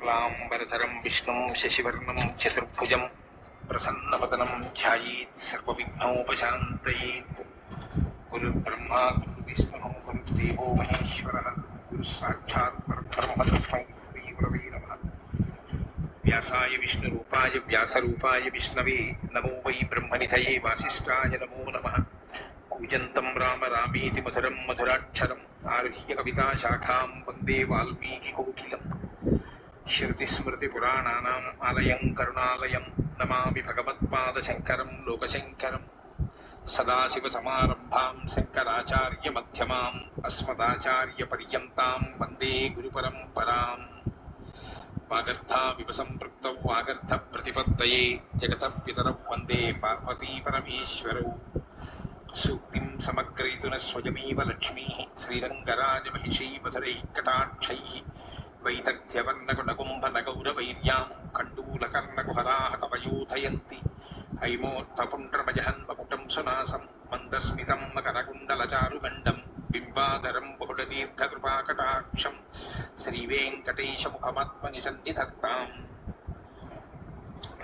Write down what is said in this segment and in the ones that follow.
शुक्लांबरधरं विष्णुं शशिवर्णं चतुर्भुजं प्रसन्नवदनं ध्यायेत् सर्वविघ्नोपशान्तयेत्। गुरुर्ब्रह्मा गुरुर्विष्णुः गुरुर्देवो महेश्वरः गुरुसाक्षात् परब्रह्म तस्मै श्रीगुरवे नमः। व्यासाय विष्णुरूपाय व्यासरूपाय विष्णवे नमो वै ब्रह्मनिधये वासिष्ठाय नमो नमः। कूजन्तं राम रामेति मधुरं मधुराक्षरम् आरुह्य कविताशाखां वन्दे वाल्मीकिकोकिलम्। श्रुतिस्मृतिपुराणानाम् आलयं करुणालयं नमामि भगवत्पादशङ्करं लोकशङ्करम्। सदाशिवसमारम्भां शङ्कराचार्यमध्यमाम् अस्मदाचार्यपर्यन्तां वन्दे गुरुपरम्पराम्। वागर्धाविव सम्पृक्तौ वागर्धप्रतिपत्तये जगतः पितरौ वन्दे पार्वतीपरमेश्वरौ। सूक्तिं समग्रयितुनः स्वयमेव लक्ष्मीः श्रीरङ्गराजमहिषी मधुरैः कटाक्षैः वैदग्ध्यवर्णकुणकुम्भनगौरवैर्यां कण्डूलकर्णकुहराः कवयोधयन्ति। हैमोत्थपुण्ड्रमजहन्मकुटं सुनासं मन्दस्मितं मकरकुण्डलचारुगण्डं बिम्बाधरं बहुलदीर्घकृपाकटाक्षं श्रीवेङ्कटेशमुखमात्मनिसन्निधत्ताम्।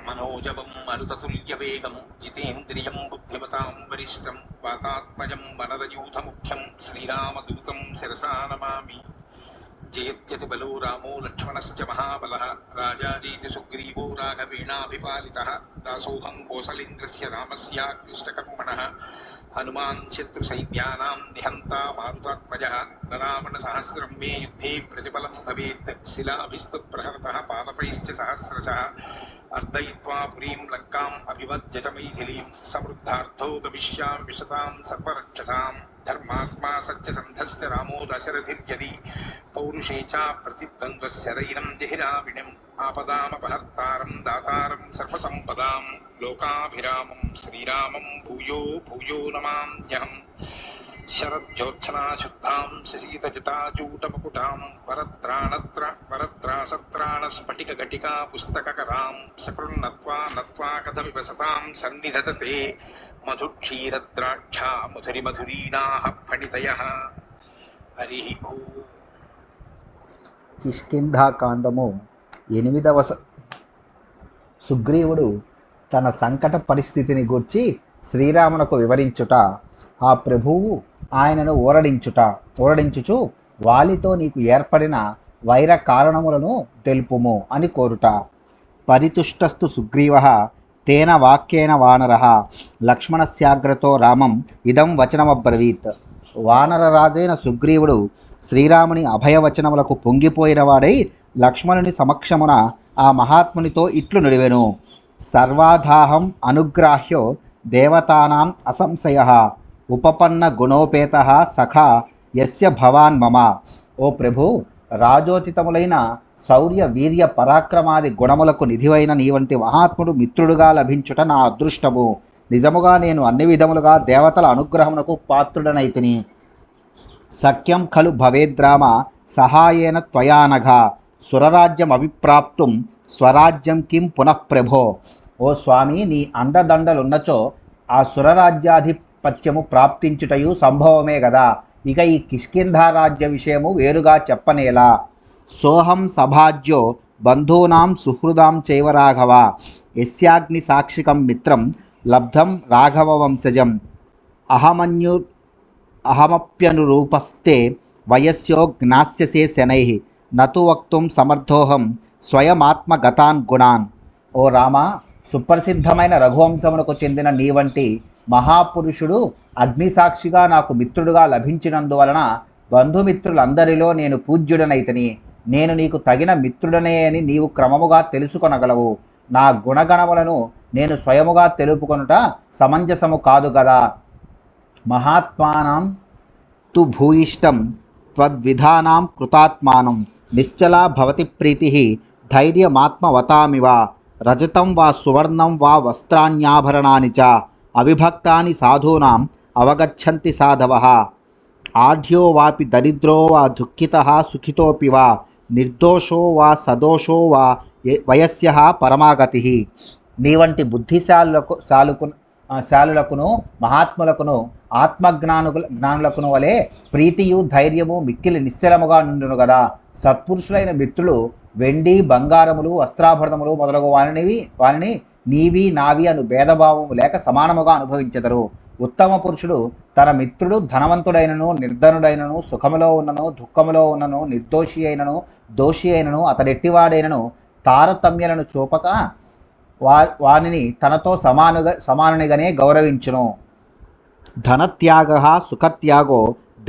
मनोजवं मरुततुल्यवेगं जितेन्द्रियं बुद्धिमतां वरिष्ठं वातात्मजं वनरयूथमुख्यं श्रीरामदूतं शिरसा नमामि। जयत्यतिबलो रामो लक्ष्मणश्च महाबलः राजाजीति सुग्रीवो राघवेणाभिपालितः दासोऽहं कौसलेन्द्रस्य रामस्याक्लिष्टकर्मणः हनुमान् शत्रुसैन्यानां निहन्ता मारुतात्मजः रावणसहस्रं मे युद्धे प्रतिफलं भवेत् शिलाभिस्तत्प्रहरतः पादपैश्च सहस्रशः अर्दयित्वा पुरीं लङ्काम् अभिवज्य च मैथिलीं समृद्धार्थो गमिष्यामि विशतां सर्वरक्षसाम्। धर्मात्मा सत्यसन्धश्च रामो दशरथिर्यदि पौरुषे च प्रतिद्वन्द्वशरैरं देहिराविणम् आपदामपहर्तारं दातारं सर्वसम्पदां लोकाभिरामं श्रीरामं भूयो भूयो नमाम्यहम्। शरज्योत्सना शुद्धां शशीतजटाजूटमुकुटां वरत्रासत्राणस्फटिकघटिका पुस्तककरां सकृन्नत्वा नत्वा कथमिव सतां सन्निधत्ते मधुक्षीरद्राक्षा मधुरिमधुरीणाः फणितयः। हरिः ओम्। కిష్కింధాకాండము 8వ సుగ్రీవుడు తన సంకట పరిస్థితిని గూర్చి శ్రీరామునకు వివరించుట, ఆ ప్రభువు ఆయనను ఊరడించుచు వాలితో నీకు ఏర్పడిన వైర కారణములను తెలుపుము అని కోరుట. పరితుష్టస్తు సుగ్రీవః తేన వాక్యేన వానరః లక్ష్మణస్యాగ్రతో రామం ఇదం వచనమబ్రవీత్. వానరరాజైన సుగ్రీవుడు శ్రీరాముని అభయవచనములకు పొంగిపోయినవాడై లక్ష్మణుని సమక్షమున ఆ మహాత్మునితో ఇట్లు నుడివెను. సర్వాధాహం అనుగ్రాహ్యో దేవతానాం అసంశయః ఉపపన్న గుణోపేతః సఖా యస్య భవాన్ మమ. ఓ ప్రభు, రాజోచితములైన శౌర్య వీర్య పరాక్రమాది గుణములకు నిధివైన నీ వంటి మహాత్ముడు మిత్రుడుగా లభించుట నా అదృష్టము. నిజముగా నేను అన్ని విధములుగా దేవతల అనుగ్రహమునకు పాత్రుడనైతిని. సఖ్యం ఖలు భవేద్రామ సహాయేన త్వయానఘ సురరాజ్యం అభిప్రాప్తుం స్వరాజ్యం కిం పునః ప్రభో. ఓ స్వామి, నీ అండదండలున్నచో ఆ సురరాజ్యాధిపత్యము ప్రాప్తించుటయు సంభవమే గదా. ఇక ఈ కిష్కింధారాజ్య విషయము వేరుగా చెప్పనేలా. సోహం సభాజ్యో బంధూనాం సుహృదాం చైవ రాఘవ యస్యాగ్ని సాక్షికం మిత్రం లబ్ధం రాఘవ వంశజం అహమప్యనురూపస్తే వయస్యో జ్ఞాస్యసే శనైః నతు వక్తుం సమర్థోహం స్వయమాత్మగతాన్ గుణాన్. ఓ రామ, సుప్రసిద్ధమైన రఘువంశమునకు చెందిన నీ వంటి మహాపురుషుడు అగ్నిసాక్షిగా నాకు మిత్రుడుగా లభించినందువలన బంధుమిత్రులందరిలో నేను పూజ్యుడనైతిని. నేను నీకు తగిన మిత్రుడనే అని నీవు క్రమముగా తెలుసుకొనగలవు. నా గుణగణములను నేను స్వయముగా తెలుపుకొనుట సమంజసము కాదు గదా. మహాత్మానాం తు భూయిష్టం త్వద్విధానాం కృతాత్మానం నిశ్చలా భవతి ప్రీతిః ధైర్యమాత్మవతామివ. రజతం వా సువర్ణం వా వస్త్రాణ్యాభరణాని చ అవిభక్తాని సాధూనాం అవగచ్చంతి సాధవః. ఆఢ్యో వాపి దరిద్రో వా దుఃఖితః సుఖితోపి వా నిర్దోషో వా సదోషో వా వయస్యః పరమాగతిః. నీ వంటి శాలులకును మహాత్ములకును జ్ఞానులకును వలె ప్రీతియు ధైర్యము మిక్కిలి నిశ్చలముగా నుండును గదా. సత్పురుషులైన మిత్రులు వెండి బంగారములు వస్త్రాభరణములు మొదలగు వానిని నీవి నావి అను భేదభావము లేక సమానముగా అనుభవించెదరు. ఉత్తమ పురుషుడు తన మిత్రుడు ధనవంతుడైనను నిర్ధనుడైనను సుఖములో ఉన్నను దుఃఖములో ఉన్నను నిర్దోషి అయినను దోషి అయినను అతడెట్టివాడైనను తారతమ్యలను చూపక వానిని తనతో సమానునిగానే గౌరవించును. ధనత్యాగ సుఖత్యాగో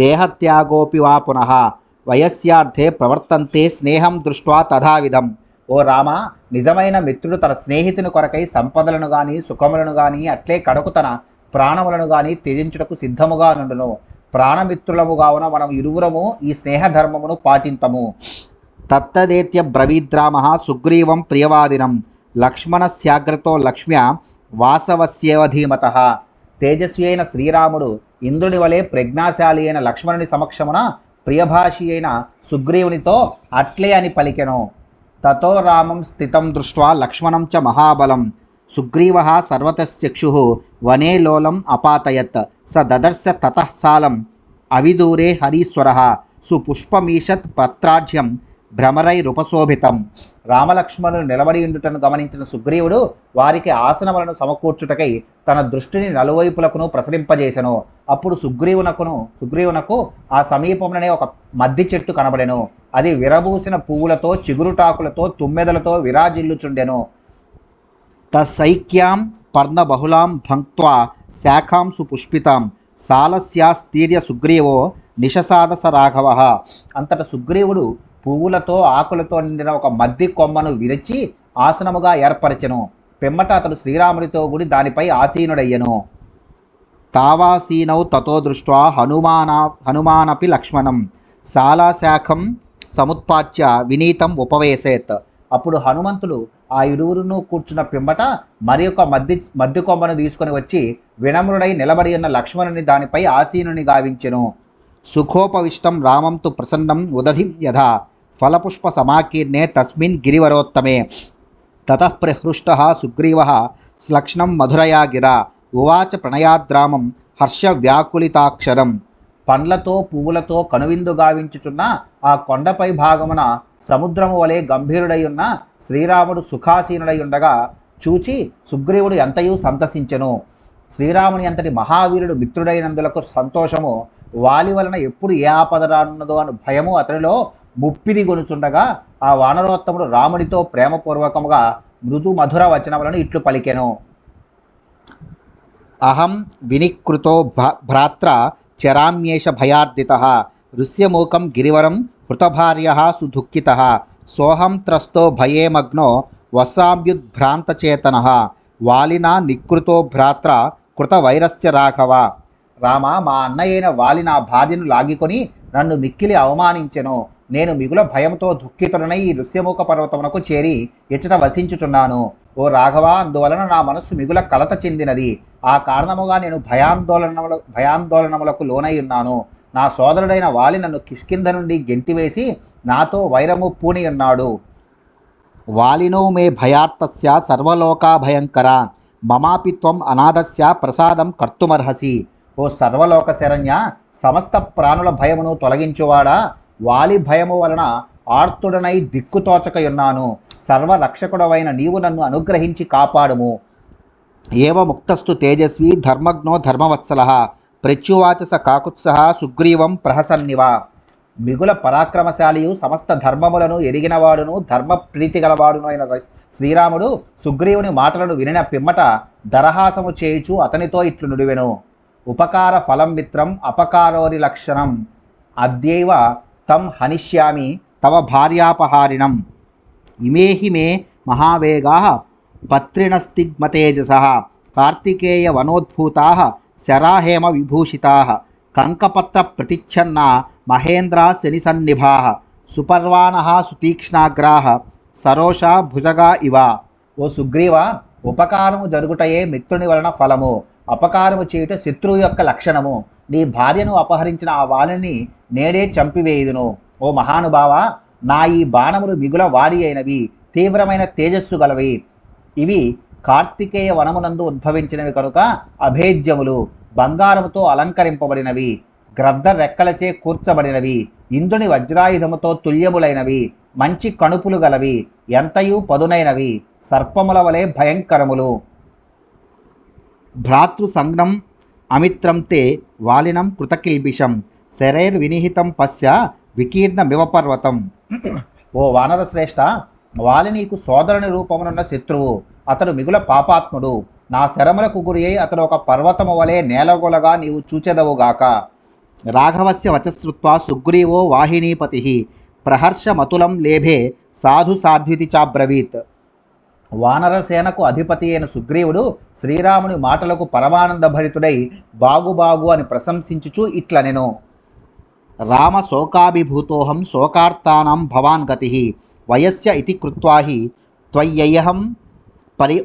దేహత్యాగోపి వా పునః వయస్యార్థే ప్రవర్తంతే స్నేహం దృష్ట్వా తథావిధం. ఓ రామ, నిజమైన మిత్రుడు తన స్నేహితుని కొరకై సంపదలను గాని సుఖములను గాని అట్లే కడకు తన ప్రాణములను గాని త్యజించుటకు సిద్ధముగా నుండును. ప్రాణమిత్రులము కావున మనం ఇరువురము ఈ స్నేహధర్మమును పాటింతము. తత్తదేత్య బ్రవీద్రామ సుగ్రీవం ప్రియవాదినం లక్ష్మణస్యాగ్రతో లక్ష్మ్య వాసవస్యేవ ధీమతః. తేజస్వి అయిన శ్రీరాముడు ఇంద్రుని వలె ప్రజ్ఞాశాలి అయిన లక్ష్మణుని సమక్షమున ప్రియభాషి అయిన సుగ్రీవునితో అట్లే అని పలికెను. తతో రామం స్థితం దృష్ట్వా లక్ష్మణం చ మహాబలం సుగ్రీవః సర్వతశ్చక్షుః వనే లోలం అపాతయత్. స దదర్శ తతః సాలం అవిదూరే హరీశ్వరః సుపుష్పమీషత్ పత్రాఢ్యం భ్రమరైరుపశోభితం. రామలక్ష్మణులు నిలబడి ఉండుటను గమనించిన సుగ్రీవుడు వారికి ఆసనములను సమకూర్చుటకై తన దృష్టిని నలువైపులకును ప్రసరింపజేసెను. అప్పుడు సుగ్రీవునకు ఆ సమీపంలోనే ఒక మద్ది చెట్టు కనబడెను. అది విరబూసిన పువ్వులతో చిగురుటాకులతో తుమ్మెదలతో విరాజిల్లుచుండెను. తసైక్యాం పర్ణబహుళాం భంక్త్వా శాఖాం సుపుష్పితాం సాలస్యాస్తీర్య సుగ్రీవో నిశసాదస రాఘవః. అంతట సుగ్రీవుడు పువ్వులతో ఆకులతో నిండిన ఒక మద్ది కొమ్మను విరిచి ఆసనముగా ఏర్పరచెను. పిమ్మట అతడు శ్రీరాముడితో కూడి దానిపై ఆసీనుడయ్యను. తావాసీనౌ తతో దృష్ట్వా హనుమానపి లక్ష్మణం శాలాశాఖం సముత్పాట్య వినీతం ఉపవేసేత్. అప్పుడు హనుమంతుడు ఆ ఇరువురును కూర్చున్న పిమ్మట మరి ఒక మద్ది కొమ్మను తీసుకుని వచ్చి వినమ్రుడై నిలబడి ఉన్న లక్ష్మణుని దానిపై ఆసీనుని గావించెను. సుఖోపవిష్టం రామం తు ప్రసన్నం ఉదధిం యథా ఫలపుష్ప సమాకీర్ణే తస్మిన్ గిరివరోత్తమే. తతః ప్రహృష్టః సుగ్రీవః శ్లక్ష్ణం మధురయా గిరా ఉవాచ ప్రణయాద్రామం హర్ష వ్యాకులితాక్షరం. పండ్లతో పువ్వులతో కనువిందు గావించుచున్న ఆ కొండపై భాగమున సముద్రము వలె గంభీరుడై ఉన్న శ్రీరాముడు సుఖాసీనుడై ఉండగా చూచి సుగ్రీవుడు ఎంతయూ సంతసించెను. శ్రీరాముని అంతటి మహావీరుడు మిత్రుడైనందులకు సంతోషము, వాలి వలన ఎప్పుడు ఏ ఆపద రానున్నదో అను భయము అతనిలో ముప్పిరి గొనుచుండగా ఆ వానరోత్తముడు రాముడితో ప్రేమపూర్వకముగా మృదు మధుర వచనములను ఇట్లు పలికెను. అహం వినికృతో భ్రాత్ర చరామ్యేష భయార్దితః ఋష్యమూకం గిరివరం హృతభార్యః సుదుఃఖితః సోహం త్రస్తో భయే మగ్నో వసాంబ్యుద్భ్రాంతచేతనః వాలినా నికృతో భ్రాత్ర కృతవైరశ్చ రాఘవ. రామ, మా అన్నయ్యైన వాలి నా భార్యను లాగికొని నన్ను మిక్కిలి అవమానించెను. నేను మిగుల భయంతో దుఃఖితుడనై ఈ ఋష్యముఖ పర్వతమునకు చేరి ఇచ్చట వసించుచున్నాను. ఓ రాఘవ, అందువలన నా మనస్సు మిగుల కలత చెందినది. ఆ కారణముగా నేను భయాందోళనములకు లోనై ఉన్నాను. నా సోదరుడైన వాలి నన్ను కిష్కింధ నుండి గెంటివేసి నాతో వైరము పూని ఉన్నాడు. వాలినో మే భయార్తస్య సర్వలోకా భయంకర మమాపి త్వం అనాథస్య ప్రసాదం కర్తుమర్హసి. ఓ సర్వలోక శరణ్య, సమస్త ప్రాణుల భయమును తొలగించువాడా, వాలి భయము వలన ఆర్తుడనై దిక్కుతోచకయున్నాను. సర్వరక్షకుడవైన నీవు నన్ను అనుగ్రహించి కాపాడుము. ఏవ ముక్తస్తు తేజస్వి ధర్మజ్ఞో ధర్మవత్సలః ప్రత్యువాచ స కాకుత్సః సుగ్రీవం ప్రహసన్నివ. మిగుల పరాక్రమశాలియు సమస్త ధర్మములను ఎరిగినవాడును ధర్మ ప్రీతి గలవాడును అయిన శ్రీరాముడు సుగ్రీవుని మాటలను వినిన పిమ్మట దరహాసము చేయుచు అతనితో ఇట్లు నుడివెను. ఉపకార ఫలం మిత్రం అపకారోరి లక్షణం అద్యైవ తం హనిష్యామి తవ భార్యాపహారిణం. ఇమేహి మే మహావేగాః పత్రిణస్తిగ్మతేజసః కార్తికేయ వనోద్భూతాః శరాహేమ విభూషితాః కంకపత్ర ప్రతిచ్ఛన్నా మహేంద్రా శనిసన్నిభాః సుపర్వాణః సుతీక్ష్ణాగ్రాః సరోషా భుజగా ఇవ. ఓ సుగ్రీవ, ఉపకారము జరుగుటయే మిత్రుని వలన ఫలము, అపకారము చేయుట శత్రువు యొక్క లక్షణము. నీ భార్యను అపహరించిన ఆ వాలిని నేడే చంపివేయుదును. ఓ మహానుభావ, నా ఈ బాణములు మిగుల వాడి అయినవి, తీవ్రమైన తేజస్సు గలవి. ఇవి కార్తికేయ వనమునందు ఉద్భవించినవి కనుక అభేద్యములు, బంగారముతో అలంకరింపబడినవి, గ్రద్ద రెక్కలచే కూర్చబడినవి, ఇంద్రుని వజ్రాయుధముతో తుల్యములైనవి, మంచి కణుపులు గలవి, ఎంతయు పదునైనవి, సర్పముల వలె భయంకరములు. భ్రాతృ సంజ్ఞం అమిత్రం తే వాలినం కృతకిల్బిషం శరైర్వినిహితం పశ్య వికీర్ణమివ పర్వతం. ఓ వానర శ్రేష్ఠ, వాలి నీకు సోదరుని రూపమునున్న శత్రువు. అతడు మిగుల పాపాత్ముడు. నా శరములకు గురి అయి అతడు ఒక పర్వతము వలె నేలగొలగా నీవు చూచెదవుగాక. రాఘవస్య వచశ్రుత్వా సుగ్రీవో వాహినీపతి ప్రహర్షమతులం లేభే సాధు సాధ్వితి చాబ్రవీత్. వానరసేనకు అధిపతి అయిన సుగ్రీవుడు శ్రీరాముని మాటలకు పరమానంద భరితుడై బాగు అని ప్రశంసించుచు ఇట్లనెను. రామ శోకాభిభూతోహం శోకార్తానాం భవాన్ గతి వయస్య ఇతి కృత్వాహి త్వయ్యహం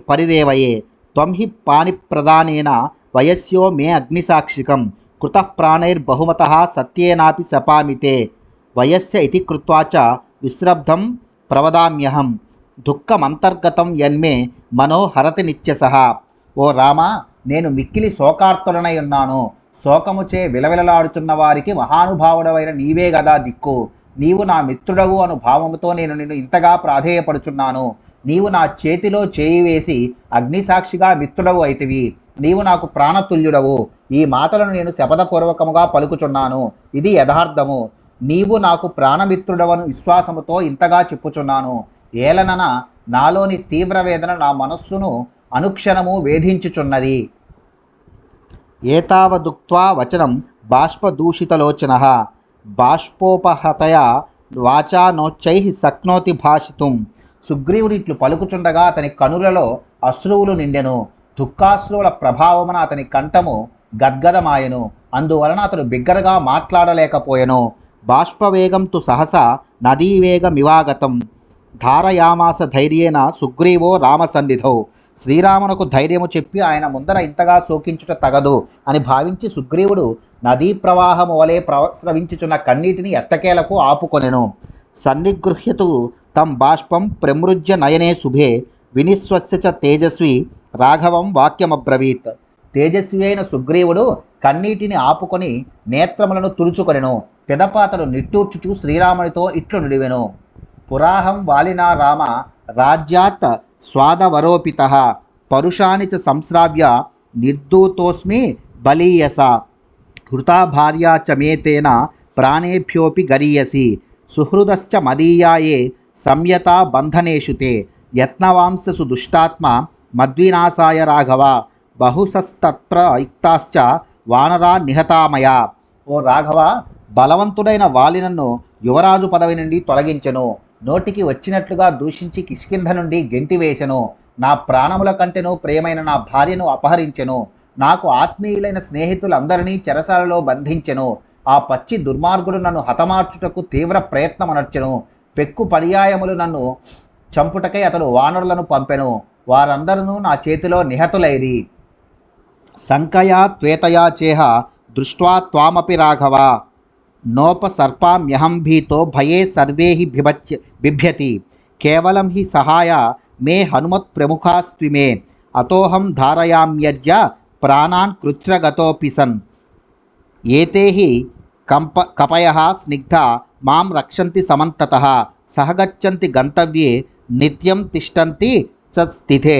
పరిదేవయే త్వం హి పాణిప్రదానేన వయస్యో మే అగ్నిసాక్షికం కృతః ప్రాణైర్బహుమతః సత్యేనాపి శపామితే వయస్య ఇతి కృత్వా చ విశ్రబ్ధం ప్రవదామ్యహం దుఃఖమంతర్గతం యన్మే మనో హరతి నిత్యసః. ఓ రామ, నేను మిక్కిలి శోకార్తులనై ఉన్నాను. శోకముచే విలవిలలాడుచున్న వారికి మహానుభావుడవైన నీవే గదా దిక్కు. నీవు నా మిత్రుడవు అను భావముతో నేను నిన్ను ఇంతగా ప్రాధేయపడుచున్నాను. నీవు నా చేతిలో చేయి వేసి అగ్నిసాక్షిగా మిత్రుడవు అయితివి. నీవు నాకు ప్రాణతుల్యుడవు. ఈ మాటలను నేను శపథపూర్వకముగా పలుకుచున్నాను. ఇది యథార్థము. నీవు నాకు ప్రాణమిత్రుడవను విశ్వాసముతో ఇంతగా చెప్పుచున్నాను. ఏలనన నాలోని తీవ్ర వేదన నా మనస్సును అనుక్షణము వేధించుచున్నది. ఏతావదుక్త్వా వచనం బాష్పదూషితలోచనః బాష్పోపహతయా వాచా నోచ్చై శక్నోతి భాషితుం. సుగ్రీవుడిట్లు పలుకుచుండగా అతని కనులలో అశ్రువులు నిండెను. దుఃఖాశ్రువుల ప్రభావమున అతని కంఠము గద్గదమాయెను. అందువలన అతడు బిగ్గరగా మాట్లాడలేకపోయెను. బాష్పవేగం తు సహసా నదీవేగమివాగతం ధారయామాస ధైర్యేన సుగ్రీవో రామసన్నిధౌ. శ్రీరామునకు ధైర్యము చెప్పి ఆయన ముందర ఇంతగా శోకించుట తగదు అని భావించి సుగ్రీవుడు నదీ ప్రవాహము వలె ప్రస్రవించుచున్న కన్నీటిని ఎట్టకేలకు ఆపుకొనెను. సన్నిగృహ్యతు తం బాష్పం ప్రమృజ్య నయనే శుభే వినిశ్వస్య చ తేజస్వి రాఘవం వాక్యమబ్రవీత్. తేజస్వి అయిన సుగ్రీవుడు కన్నీటిని ఆపుకొని నేత్రములను తుడుచుకొనెను. పిదప అతడు నిట్టూర్చుచు శ్రీరామునితో ఇట్లు నుడివెను. పురాహం వాలినా రామ రాజ్యాత్ స్వాదవరోపితః పరుషాని చ సంశ్రావ్య నిర్దూతోస్మి బలీయస హృతా భార్యా చ మేతేన ప్రాణేభ్యోపి గరీయసి సుహృదశ్చ మదీయాయే సంయతా బంధనేషు తే యత్నవాంససు దుష్టాత్మ మద్వినాశాయ రాఘవ బహుశస్తత్రయుక్తాశ్చ వానరా నిహతామయ. ఓ రాఘవ, బలవంతుడైన వాలి నన్ను యువరాజు పదవి నుండి తొలగించెను. నోటికి వచ్చినట్లుగా దూషించి కిష్కింధ నుండి గెంటివేశెను. నా ప్రాణముల కంటెను ప్రియమైన నా భార్యను అపహరించెను. నాకు ఆత్మీయులైన స్నేహితులందరినీ చెరసాలలో బంధించెను. ఆ పచ్చి దుర్మార్గుడు నన్ను హతమార్చుటకు తీవ్ర ప్రయత్నమనర్చెను. పెక్కు పర్యాయములు నన్ను చంపుటకై అతడు వానరులను పంపెను. వారందరూ నా చేతిలో నిహతులైరి. శంకయా త్వేతయా చేహ దృష్ట్వా త్వామపి రాఘవ నోపసర్పామ్యహం భీతో భయే సర్వే హి బిభ్యతి కేవలం హి సహాయ మే హనుమత్ ప్రముఖాస్త్విమే అతోహం ధారయామ్యజ్య ప్రాణాన్ కృచ్రగతోపి సన్. ఏతే హి కపయః స్నిగ్ధ మాం రక్షంతి సమంతతః సహగచ్చంతి గంతవ్యే నిత్యం తిష్టంతి చ స్థితే.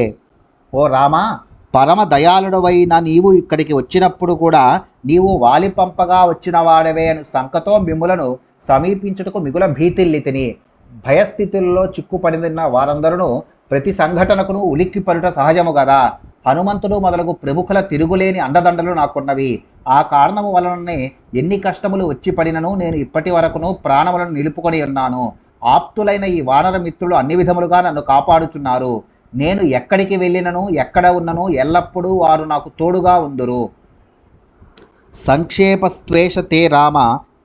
ఓ రామ, పరమ దయాళుడవైన నీవు ఇక్కడికి వచ్చినప్పుడు కూడా నీవు వాలి పంపగా వచ్చిన వాడవే అని శంకతో మిమ్ములను సమీపించుటకు మిగుల భీతిల్లితిని. భయస్థితుల్లో చిక్కుపడిన వారందరూ ప్రతి సంఘటనకును ఉలిక్కిపడుట సహజము గదా. హనుమంతుడు మొదలగు ప్రముఖుల తిరుగులేని అండదండలు నాకున్నవి. ఆ కారణము వలననే ఎన్ని కష్టములు వచ్చి పడినను నేను ఇప్పటి వరకును ప్రాణములను నిలుపుకొని ఉన్నాను. ఆప్తులైన ఈ వానర మిత్రులు అన్ని విధములుగా నన్ను కాపాడుచున్నారు. నేను ఎక్కడికి వెళ్ళినను ఎక్కడ ఉన్నను ఎల్లప్పుడూ వారు నాకు తోడుగా ఉందురు. సంక్షేపస్త్వేష తే రామ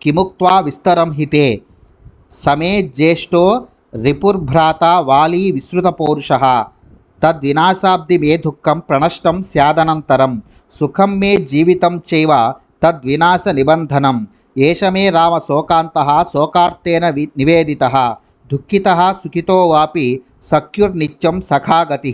కిముక్త్వా విస్తరం హితే సమే జ్యేష్ఠో రిపుర్భ్రాత వాలీ విశ్రుత పౌరుషః తద్వినాశాబ్ది మే దుఃఖం ప్రణష్టం స్యాదనంతరం సుఖం మే జీవితం చైవ తద్వినాశ నిబంధనం ఏష మే రామ శోకాంతః శోకార్తేన నివేదితః దుఃఖితః సుఖితో వాపి సఖ్యుర్నిత్యం సఖాగతి.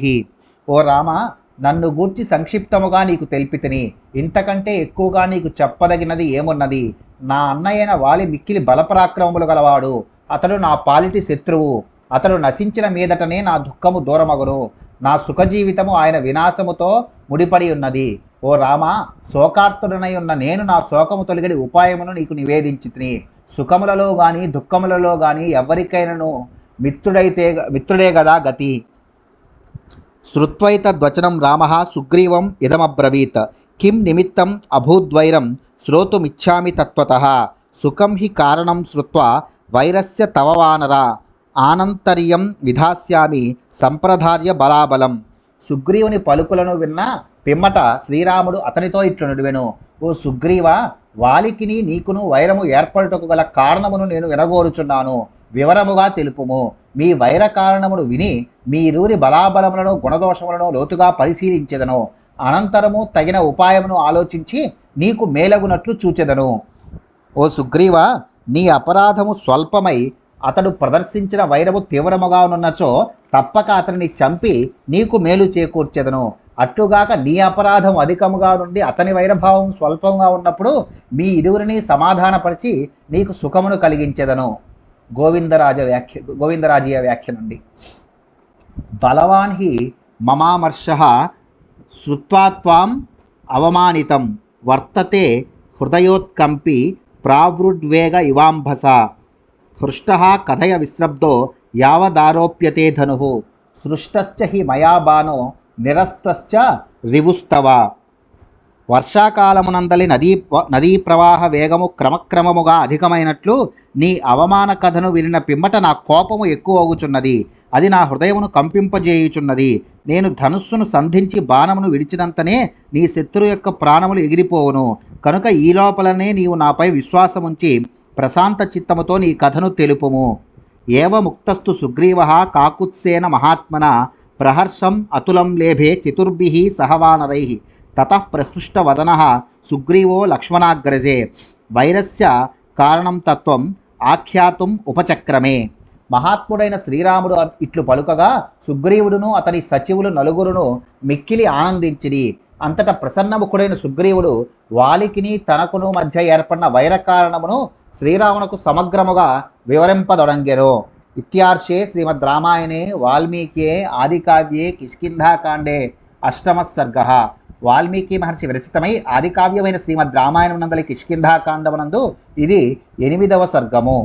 ఓ రామ, నన్ను గూర్చి సంక్షిప్తముగా నీకు తెలిపితిని. ఇంతకంటే ఎక్కువగా నీకు చెప్పదగినది ఏమున్నది? నా అన్నయ్యన వాలి మిక్కిలి బలపరాక్రమములు గలవాడు. అతడు నా పాలిటి శత్రువు. అతడు నశించిన మీదటనే నా దుఃఖము దూరమగును. నా సుఖజీవితము ఆయన వినాశముతో ముడిపడి ఉన్నది. ఓ రామ, శోకార్తుడనై ఉన్న నేను నా శోకము తొలగడి ఉపాయమును నీకు నివేదించితిని. సుఖములలో గాని దుఃఖములలో గాని ఎవరికైనాను మిత్రుడే గదా గతి. శ్రుత్వైతద్వచనం రామః సుగ్రీవం ఇదమబ్రవీత్. కిం నిమిత్తం అభూద్వైరం శ్రోతుమిచ్ఛామి తత్వతః. సుఖం హి కారణం శ్రుత్వా వైరస్య తవ వానర. ఆనంతర్యం విధాస్యామి సంప్రదార్య బలాబలం. సుగ్రీవుని పలుకులను విన్న పిమ్మట శ్రీరాముడు అతనితో ఇట్లు నుడివెను. ఓ సుగ్రీవ, వాలికిని నీకును వైరము ఏర్పడుటకు గల కారణమును నేను వినగోరుచున్నాను. వివరముగా తెలుపుము. మీ వైర కారణమును విని మీరూరి బలాబలములను గుణదోషములను లోతుగా పరిశీలించెదను. అనంతరము తగిన ఉపాయమును ఆలోచించి నీకు మేలగునట్లు చూచెదను. ఓ సుగ్రీవ, నీ అపరాధము స్వల్పమై అతడు ప్రదర్శించిన వైరము తీవ్రముగానున్నచో తప్పక అతనిని చంపి నీకు మేలు చేకూర్చెదను. అట్టుగాక నీ అపరాధం అధికముగా నుండి అతని వైరభావం స్వల్పంగా ఉన్నప్పుడు మీ ఇరువురిని సమాధానపరిచి నీకు సుఖమును కలిగించెదను. గోవిందరాజీయ వ్యాఖ్య నుండి. బలవాన్ హి మమామర్షః శ్రుత్వా త్వాం అవమానితం వర్తతే హృదయోత్కంపి ప్రావృడ్వేగ ఇవాంభస. హృష్టః కథయ విశ్రబ్దో యావదారోప్యతే ధనుః. సృష్టశ్చ హి మయా బాణో నిరస్తశ్చ రివుస్తవ. వర్షాకాలమునందలి నదీ ప్రవాహ వేగము క్రమక్రమముగా అధికమైనట్లు నీ అవమాన కథను వినిన పిమ్మట నా కోపము ఎక్కువగుచున్నది. అది నా హృదయమును కంపింపజేయుచున్నది. నేను ధనుస్సును సంధించి బాణమును విడిచినంతనే నీ శత్రువు యొక్క ప్రాణములు ఎగిరిపోవును. కనుక ఈ లోపలనే నీవు నాపై విశ్వాసముంచి ప్రశాంత చిత్తముతో నీ కథను తెలుపుము. ఏవ ముక్తస్తు సుగ్రీవః కాకుత్సేన మహాత్మన ప్రహర్షం అతులం లేభే చతుర్భిః సహవానరైః. తతః ప్రహృష్టవదనః సుగ్రీవో లక్ష్మణాగ్రజే. వైరస్య కారణం తత్వం ఆఖ్యాతుం ఉపచక్రమే. మహాత్ముడైన శ్రీరాముడు ఇట్లు పలుకగా సుగ్రీవుడును అతని సచివులు నలుగురును మిక్కిలి ఆనందించిరి. అంతటా ప్రసన్నముఖుడైన సుగ్రీవుడు వాలికిని తనకును మధ్య ఏర్పడిన వైర కారణమును శ్రీరామునకు సమగ్రముగా వివరింపదొడంగెను. ఇత్యార్షే శ్రీమద్ రామాయణే వాల్మీకియే ఆదికావ్యే కిష్కింధాకాండే అష్టమః సర్గః. వాల్మీకి మహర్షి విరచితమై ఆదికావ్యమైన శ్రీమద్ రామాయణం నందలి కిష్కింధాకాండమునందు ఇది 8వ సర్గము.